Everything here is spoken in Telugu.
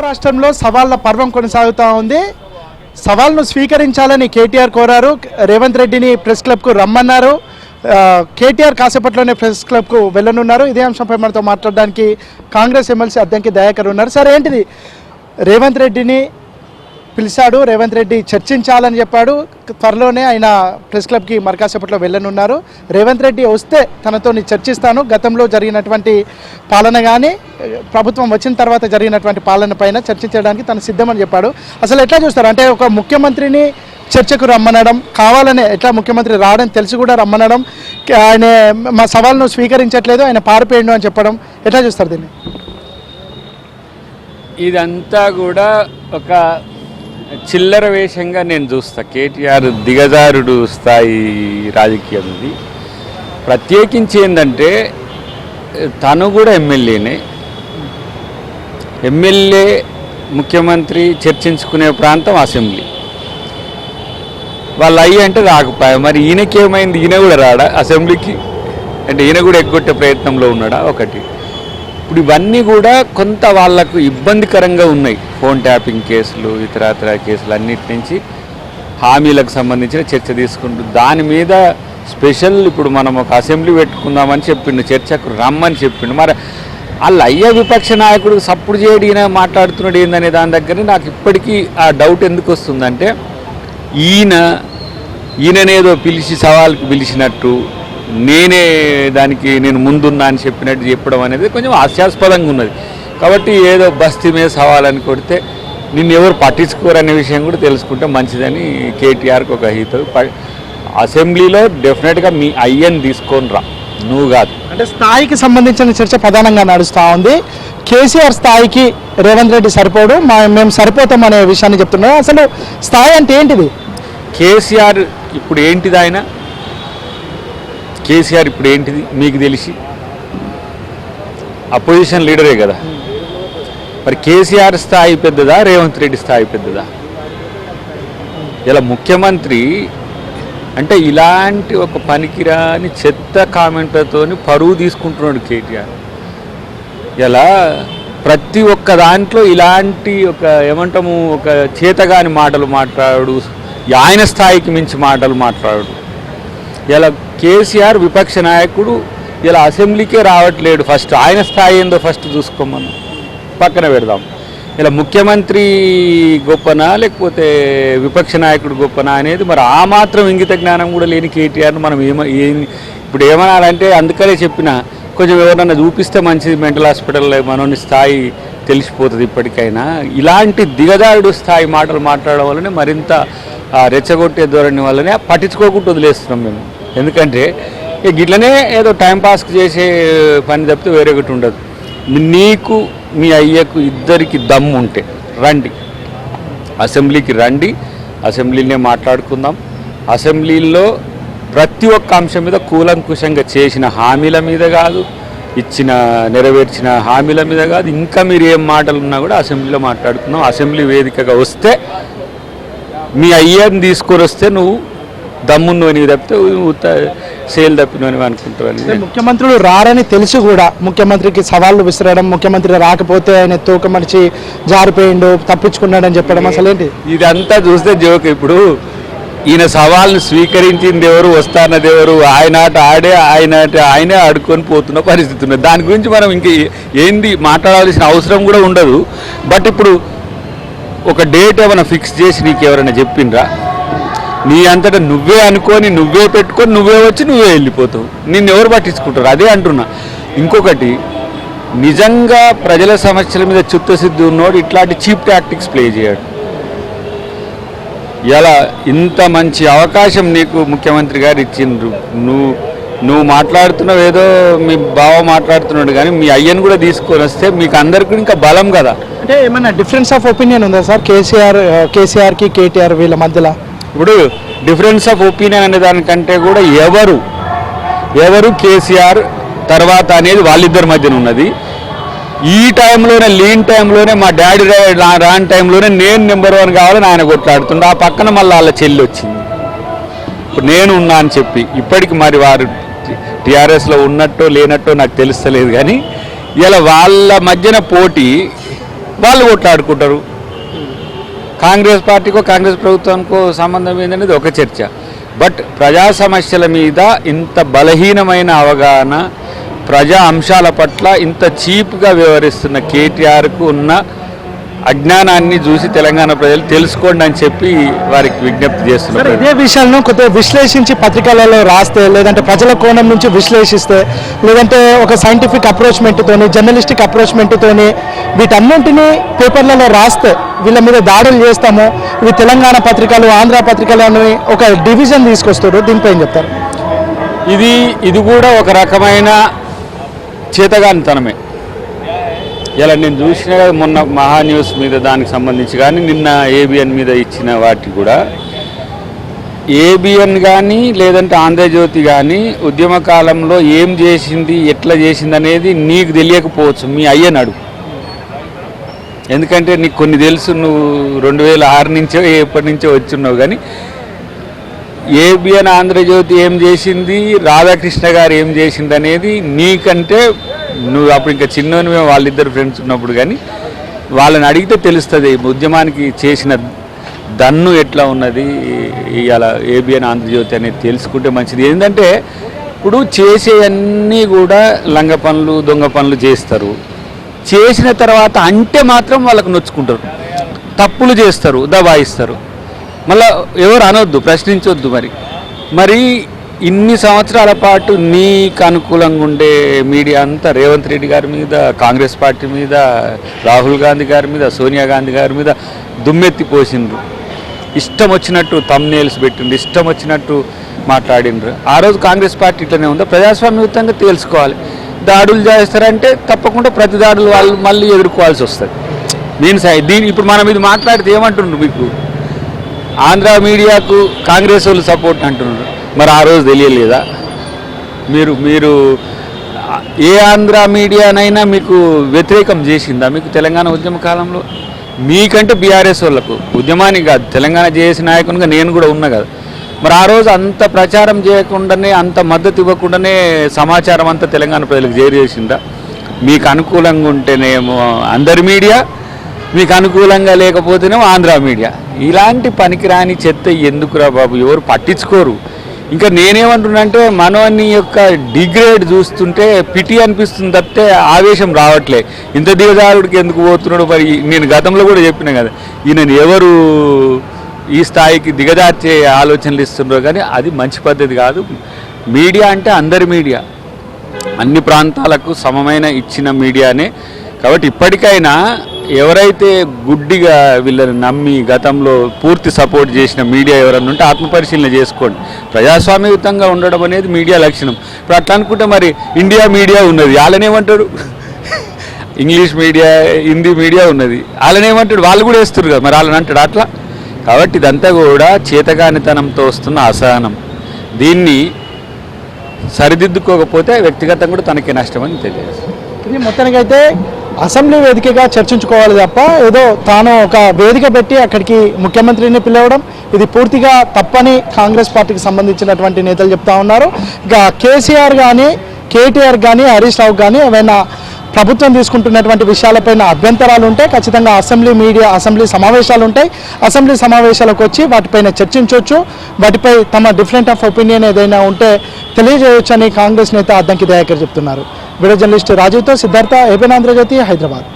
రాష్ట్రంలో సవాళ్ల పర్వం కొనసాగుతూ ఉంది. సవాల్ను స్వీకరించాలని కేటీఆర్ కోరారు. రేవంత్ రెడ్డిని ప్రెస్ క్లబ్కు రమ్మన్నారు. కేటీఆర్ కాసేపట్లోనే ప్రెస్ క్లబ్కు వెళ్ళనున్నారు. ఇదే అంశంపై మనతో మాట్లాడడానికి కాంగ్రెస్ ఎమ్మెల్సీ అద్దంకి దయాకర్ ఉన్నారు. సార్, ఏంటిది రేవంత్ రెడ్డిని పిలిచాడు, రేవంత్ రెడ్డి చర్చించాలని చెప్పాడు. త్వరలోనే ఆయన ప్రెస్ క్లబ్కి మరికాసేపట్లో వెళ్ళనున్నారు. రేవంత్ రెడ్డి వస్తే తనతో చర్చిస్తాను, గతంలో జరిగినటువంటి పాలన కానీ ప్రభుత్వం వచ్చిన తర్వాత జరిగినటువంటి పాలన పైన చర్చించడానికి తను సిద్ధమని చెప్పాడు. అసలు ఎట్లా చూస్తారు? అంటే ఒక ముఖ్యమంత్రిని చర్చకు రమ్మనడం, కావాలనే ఎట్లా ముఖ్యమంత్రి రావడం తెలిసి కూడా రమ్మనడం, ఆయన మా సవాల్ను స్వీకరించట్లేదు, ఆయన పారిపోయిండు అని చెప్పడం, ఎట్లా చూస్తారు దీన్ని? ఇదంతా కూడా ఒక చిల్లర వేషంగా నేను చూస్తా. కేటీఆర్ దిగజారుడు స్థాయి రాజకీయం ఇది. ప్రత్యేకించి ఏంటంటే తను కూడా ఎమ్మెల్యేనే. ఎమ్మెల్యే ముఖ్యమంత్రి చర్చించుకునే ప్రాంతం అసెంబ్లీ. వాళ్ళు అయ్యి అంటే రాకపోయా. మరి ఈయనకేమైంది? ఈయన కూడా రాడా అసెంబ్లీకి? అంటే ఈయన కూడా ఎగ్గొట్టే ప్రయత్నంలో ఉన్నాడా? ఒకటి. ఇప్పుడు ఇవన్నీ కూడా కొంత వాళ్లకు ఇబ్బందికరంగా ఉన్నాయి. ఫోన్ ట్యాపింగ్ కేసులు, ఇతరత్ర కేసులు అన్నిటి నుంచి హామీలకు సంబంధించిన చర్చ తీసుకుంటూ దాని మీద స్పెషల్ ఇప్పుడు మనం ఒక అసెంబ్లీ పెట్టుకుందామని చెప్పిండు, చర్చకు రమ్మని చెప్పిండు. మరి వాళ్ళు అయ్యే విపక్ష నాయకుడు సప్పుడు చేయడు, ఈయన మాట్లాడుతున్నాడు ఏందనే దాని దగ్గర నాకు ఇప్పటికీ ఆ డౌట్ ఎందుకు వస్తుందంటే ఈయననేదో పిలిచి సవాల్కి పిలిచినట్టు, నేను ముందున్నా అని చెప్పినట్టు చెప్పడం అనేది కొంచెం హాస్యాస్పదంగా ఉన్నది. కాబట్టి ఏదో బస్తీ మీద సవాలని కొడితే నిన్ను ఎవరు పట్టించుకోరనే విషయం కూడా తెలుసుకుంటే మంచిదని కేటీఆర్కి ఒక హితం. అసెంబ్లీలో డెఫినెట్గా మీ అయ్యని తీసుకొని రా, నువ్వు కాదు. అంటే స్థాయికి సంబంధించిన చర్చ ప్రధానంగా నడుస్తూ ఉంది. కేసీఆర్ స్థాయికి రేవంత్ రెడ్డి సరిపోడు, మేము సరిపోతాం అనే విషయాన్ని చెప్తున్నాం. అసలు స్థాయి అంటే ఏంటిది? కేసీఆర్ ఇప్పుడు ఏంటిది? కేసీఆర్ ఇప్పుడు ఏంటిది మీకు తెలిసి? అపోజిషన్ లీడరే కదా. మరి కేసీఆర్ స్థాయి పెద్దదా, రేవంత్ రెడ్డి స్థాయి పెద్దదా? ఇలా ముఖ్యమంత్రి అంటే ఇలాంటి ఒక పనికిరాని చెత్త కామెంట్లతో పరువు తీసుకుంటున్నాడు కేటీఆర్. ఇలా ప్రతి ఒక్క దాంట్లో ఇలాంటి ఒక ఏమంటాము, ఒక చేతగాని మాటలు మాట్లాడు, ఆయన స్థాయికి మించి మాటలు మాట్లాడు. ఇలా కేసీఆర్ విపక్ష నాయకుడు ఇలా అసెంబ్లీకే రావట్లేడు. ఫస్ట్ ఆయన స్థాయి ఏందో ఫస్ట్ చూసుకోమన్నా, పక్కన పెడదాం. ఇలా ముఖ్యమంత్రి గొప్పనా లేకపోతే విపక్ష నాయకుడు గొప్పనా అనేది మరి ఆ మాత్రం ఇంగిత జ్ఞానం కూడా లేని కేటీఆర్ను మనం ఇప్పుడు ఏమనాలంటే, అందుకనే చెప్పిన కొంచెం ఎవరన్నా చూపిస్తే మంచిది, మెంటల్ హాస్పిటల్లో మనోని స్థాయి తెలిసిపోతుంది. ఇప్పటికైనా ఇలాంటి దిగజారుడు స్థాయి మాటలు మాట్లాడడం వల్లనే మరింత రెచ్చగొట్టే ధోరణి వల్లనే పట్టించుకోకుండా వదిలేస్తున్నాం మేము. ఎందుకంటే గిట్లనే ఏదో టైంపాస్కి చేసే పని తప్పితే వేరే ఒకటి ఉండదు. నీకు మీ అయ్యకు ఇద్దరికి దమ్ము ఉంటే రండి, అసెంబ్లీకి రండి, అసెంబ్లీనే మాట్లాడుకుందాం. అసెంబ్లీలో ప్రతి ఒక్క అంశం మీద కూలంకుషంగా చేసిన హామీల మీద కాదు, నెరవేర్చిన హామీల మీద కాదు, ఇంకా మీరు ఏం మాటలు ఉన్నా కూడా అసెంబ్లీలో మాట్లాడుకుందాం. అసెంబ్లీ వేదికగా వస్తే మీ అయ్యని తీసుకొని వస్తే నువ్వు దమ్మును అని తప్పితే సేల్ తప్పినని అనుకుంటావు. ముఖ్యమంత్రులు రారని తెలిసి కూడా ముఖ్యమంత్రికి సవాళ్ళు విసిరడం, ముఖ్యమంత్రి రాకపోతే ఆయన తూకమడిచి జారిపోయిండు, తప్పించుకున్నాడని చెప్పడం అసలు ఏంటి? ఇదంతా చూస్తే జోక్. ఇప్పుడు ఈయన సవాల్ని స్వీకరించింది ఎవరు, వస్తానది ఎవరు? ఆయనే ఆడుకొని పోతున్న పరిస్థితి ఉన్నది. దాని గురించి మనం ఇంక ఏంది మాట్లాడాల్సిన అవసరం కూడా ఉండదు. బట్ ఇప్పుడు ఒక డేట్ ఏమైనా ఫిక్స్ చేసి నీకు ఎవరైనా చెప్పిండ్రా? నీ అంతటా నువ్వే అనుకొని, నువ్వే పెట్టుకొని, నువ్వే వచ్చి నువ్వే వెళ్ళిపోతావు. నిన్ను ఎవరు పట్టించుకుంటారు? అదే అంటున్నా. ఇంకొకటి, నిజంగా ప్రజల సమస్యల మీద చిత్తశుద్ధి ఉన్నోడు ఇట్లాంటి చీప్ టాక్టిక్స్ ప్లే చేయడు. ఇలా ఇంత మంచి అవకాశం నీకు ముఖ్యమంత్రి గారు ఇచ్చిండ్రు, నువ్వు మాట్లాడుతున్నావు, ఏదో మీ బావ మాట్లాడుతున్నాడు, కానీ మీ అయ్యను కూడా తీసుకొని వస్తే మీకు అందరికీ ఇంకా బలం కదా. అంటే ఏమైనా డిఫరెన్స్ ఆఫ్ ఒపీనియన్ ఉందా సార్ కేసీఆర్కి కేటీఆర్ వీళ్ళ మధ్యలో? ఇప్పుడు డిఫరెన్స్ ఆఫ్ ఒపీనియన్ అనే దానికంటే కూడా ఎవరు కేసీఆర్ తర్వాత అనేది వాళ్ళిద్దరి మధ్యన ఉన్నది. ఈ టైంలోనే, లీన్ టైంలోనే, మా డాడీ రాని టైంలోనే నేను నెంబర్ 1 కావాలని ఆయన కొట్లాడుతుండే. ఆ పక్కన మళ్ళీ వాళ్ళ చెల్లి వచ్చింది. ఇప్పుడు నేను ఉన్నా అని చెప్పి ఇప్పటికి మరి వారు టీఆర్ఎస్లో ఉన్నట్టో లేనట్టో నాకు తెలుస్తలేదు. కానీ ఇలా వాళ్ళ మధ్యన పోటీ వాళ్ళు కొట్లాడుకుంటారు. కాంగ్రెస్ పార్టీకో కాంగ్రెస్ ప్రభుత్వానికో సంబంధం ఏందనేది ఒక చర్చ. బట్ ప్రజా సమస్యల మీద ఇంత బలహీనమైన అవగాహన, ప్రజా అంశాల పట్ల ఇంత చీప్గా వ్యవహరిస్తున్న కేటీఆర్కు ఉన్న అజ్ఞానాన్ని చూసి తెలంగాణ ప్రజలు తెలుసుకోండి అని చెప్పి వారికి విజ్ఞప్తి చేస్తున్నారు. ఇదే విషయాలను కొద్దిగా విశ్లేషించి పత్రికలలో రాస్తే, లేదంటే ప్రజల కోణం నుంచి విశ్లేషిస్తే, లేదంటే ఒక సైంటిఫిక్ అప్రోచ్మెంట్తోని, జర్నలిస్టిక్ అప్రోచ్మెంట్తోని వీటన్నింటినీ పేపర్లలో రాస్తే వీళ్ళ మీద దాడులు చేస్తాము, ఇవి తెలంగాణ పత్రికలు ఆంధ్ర పత్రికలు అని ఒక డివిజన్ తీసుకొస్తారు. దీనిపై ఏం చెప్తారు? ఇది కూడా ఒక రకమైన చేతగానితనమే. ఇలా నేను చూసిన మొన్న మహా న్యూస్ మీద దానికి సంబంధించి కానీ నిన్న ఏబిఎన్ మీద ఇచ్చిన వాటి కూడా, ఏబిఎన్ కానీ లేదంటే ఆంధ్రజ్యోతి కానీ ఉద్యమ కాలంలో ఏం చేసింది, ఎట్లా చేసింది అనేది నీకు తెలియకపోవచ్చు, మీ అయ్యనాడు. ఎందుకంటే నీకు కొన్ని తెలుసు, నువ్వు 2006 నుంచో ఎప్పటి నుంచో వచ్చున్నావు. కానీ ఏబిఎన్ ఆంధ్రజ్యోతి ఏం చేసింది, రాధాకృష్ణ గారు ఏం చేసింది అనేది నీకంటే, నువ్వు అప్పుడు ఇంకా చిన్నవి, వాళ్ళిద్దరు ఫ్రెండ్స్ ఉన్నప్పుడు, కానీ వాళ్ళని అడిగితే తెలుస్తుంది ఉద్యమానికి చేసిన దన్ను ఎట్లా ఉన్నది. ఇవాళ ఏబిఎన్ ఆంధ్రజ్యోతి అనేది తెలుసుకుంటే మంచిది. ఏంటంటే ఇప్పుడు చేసేవన్నీ కూడా లంగ పనులు, దొంగ పనులు చేస్తారు. చేసిన తర్వాత అంటే మాత్రం వాళ్ళకు నొచ్చుకుంటారు, తప్పులు చేస్తారు, దబాయిస్తారు. మళ్ళీ ఎవరు అనొద్దు, ప్రశ్నించొద్దు. మరి ఇన్ని సంవత్సరాల పాటు నీకు అనుకూలంగా ఉండే మీడియా అంతా రేవంత్ రెడ్డి గారి మీద, కాంగ్రెస్ పార్టీ మీద, రాహుల్ గాంధీ గారి మీద, సోనియా గాంధీ గారి మీద దుమ్మెత్తి పోసిండ్రు. ఇష్టం వచ్చినట్టు తమ్నేల్స్ పెట్టిండ్రు, ఇష్టం వచ్చినట్టు మాట్లాడిండ్రు. ఆ రోజు కాంగ్రెస్ పార్టీ ఇట్లనే ఉందా? ప్రజాస్వామ్యయుతంగా తెలుసుకోవాలి. దాడులు చేస్తారంటే తప్పకుండా ప్రతి దాడులు వాళ్ళు మళ్ళీ ఎదుర్కోవాల్సి వస్తుంది. ఇప్పుడు మనం ఇది మాట్లాడితే ఏమంటుండ్రు, మీకు ఆంధ్ర మీడియాకు కాంగ్రెస్ వాళ్ళు సపోర్ట్ అంటున్నారు. మరి ఆ రోజు తెలియలేదా? మీరు ఏ ఆంధ్ర మీడియానైనా మీకు వ్యతిరేకం చేసిందా మీకు తెలంగాణ ఉద్యమ కాలంలో? మీకంటే బీఆర్ఎస్ వాళ్ళకు, ఉద్యమానికి కాదు, తెలంగాణ చేసిన నాయకునిగా నేను కూడా ఉన్నా కదా. మరి ఆ రోజు అంత ప్రచారం చేయకుండానే, అంత మద్దతు ఇవ్వకుండానే సమాచారం అంతా తెలంగాణ ప్రజలకు చేరేసిందా? మీకు అనుకూలంగా ఉంటేనేమో అందరి మీడియా, మీకు అనుకూలంగా లేకపోతేనేమో ఆంధ్ర మీడియా. ఇలాంటి పనికిరాని చెత్త ఎందుకురా బాబు, ఎవరు పట్టించుకోరు. ఇంకా నేనేమంటున్నానంటే, మనోని యొక్క డిగ్రేడ్ చూస్తుంటే పిటి అనిపిస్తుంది తప్పితే ఆవేశం రావట్లే. ఇంత దిగజారుడికి ఎందుకు పోతున్నాడు? మరి నేను గతంలో కూడా చెప్పినా కదా, ఈయనని ఎవరు ఈ స్థాయికి దిగజార్చే ఆలోచనలు ఇస్తున్నారు. కానీ అది మంచి పద్ధతి కాదు. మీడియా అంటే అందరి మీడియా, అన్ని ప్రాంతాలకు సమమైన ఇచ్చిన మీడియానే. కాబట్టి ఇప్పటికైనా ఎవరైతే గుడ్డిగా వీళ్ళని నమ్మి గతంలో పూర్తి సపోర్ట్ చేసిన మీడియా ఎవరన్నా ఉంటే ఆత్మపరిశీలన చేసుకోండి. ప్రజాస్వామ్యయుతంగా ఉండడం అనేది మీడియా లక్షణం. ఇప్పుడు అట్లా అనుకుంటే మరి ఇండియా మీడియా ఉన్నది, వాళ్ళనేమంటాడు? ఇంగ్లీష్ మీడియా, హిందీ మీడియా ఉన్నది, వాళ్ళనేమంటాడు? వాళ్ళు కూడా వేస్తారు కదా, మరి వాళ్ళని అంటాడు అట్లా. కాబట్టి ఇదంతా కూడా చేతగానితనంతో వస్తున్న అసహనం. దీన్ని సరిదిద్దుకోకపోతే వ్యక్తిగతంగా కూడా తనకి నష్టమని తెలియజేస్తుంది. ఇది మొత్తానికైతే అసెంబ్లీ వేదికగా చర్చించుకోవాలి తప్ప ఏదో తాను ఒక వేదిక పెట్టి అక్కడికి ముఖ్యమంత్రిని పిలవడం ఇది పూర్తిగా తప్పని కాంగ్రెస్ పార్టీకి సంబంధించినటువంటి నేతలు చెప్తా ఉన్నారు. ఇక కేసీఆర్ కానీ, కేటీఆర్ కానీ, హరీష్ రావు కానీ ఏమైనా ప్రభుత్వం తీసుకుంటున్నటువంటి విషయాలపైన అభ్యంతరాలు ఉంటే ఖచ్చితంగా అసెంబ్లీ సమావేశాలు ఉంటాయి. అసెంబ్లీ సమావేశాలకు వచ్చి వాటిపైన చర్చించవచ్చు. వాటిపై తమ డిఫరెంట్ ఆఫ్ ఒపీనియన్ ఏదైనా ఉంటే తెలియజేయొచ్చని కాంగ్రెస్ నేత అద్దంకి దయాకర్ చెప్తున్నారు. వీడియో జర్నలిస్ట్ రాజీవ్తో సిద్ధార్థ, ఏబిఎన్ ఆంధ్రజ్యోతి, హైదరాబాద్.